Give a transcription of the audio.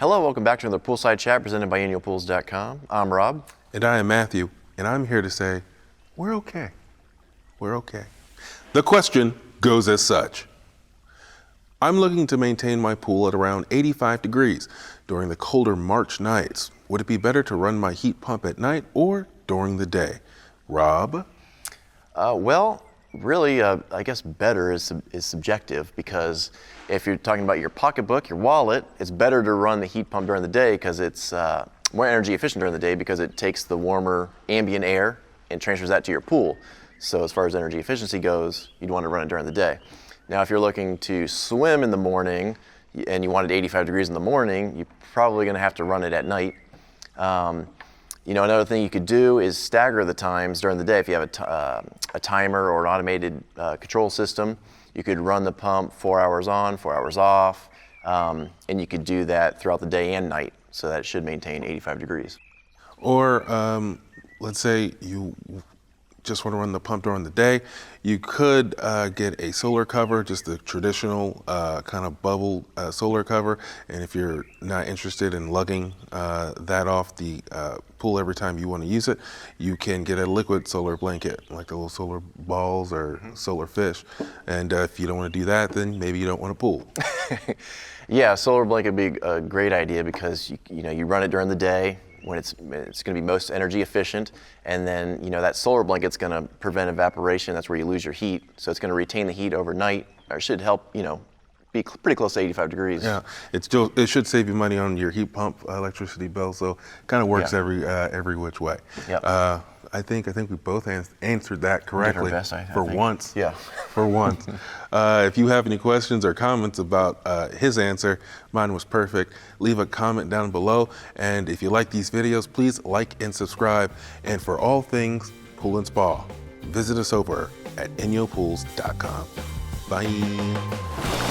Hello, welcome back to another Poolside Chat presented by AnnualPools.com. I'm Rob. And I am Matthew, and I'm here to say, we're okay. We're okay. The question goes as such. I'm looking to maintain my pool at around 85 degrees during the colder March nights. Would it be better to run my heat pump at night or during the day? Rob? Well, really, I guess better is subjective, because if you're talking about your pocketbook, your wallet, it's better to run the heat pump during the day because it's more energy efficient during the day because it takes the warmer ambient air and transfers that to your pool. So as far as energy efficiency goes, you'd want to run it during the day. Now, if you're looking to swim in the morning and you wanted 85 degrees in the morning, you're probably going to have to run it at night. Another thing you could do is stagger the times during the day. If you have a timer or an automated control system, you could run the pump 4 hours on, 4 hours off, and you could do that throughout the day and night, so that should maintain 85 degrees. Or let's say you just want to run the pump during the day, you could get a solar cover, just the traditional kind of bubble solar cover. And if you're not interested in lugging that off the pool every time you want to use it, you can get a liquid solar blanket, like the little solar balls or solar fish. And if you don't want to do that, then maybe you don't want a pool. Yeah, solar blanket would be a great idea because you run it during the day when it's going to be most energy efficient, and then that solar blanket's going to prevent evaporation. That's where you lose your heat, so it's going to retain the heat overnight. Or should help be pretty close to 85 degrees. Yeah, it should save you money on your heat pump electricity bill, so kind of works every which way. Yep. I think we both answered that correctly. Did our best, I for think. once. Yeah. For once. If you have any questions or comments about his answer, mine was perfect. Leave a comment down below, and if you like these videos, please like and subscribe. And for all things pool and spa, visit us over at AnnualPools.com. Bye.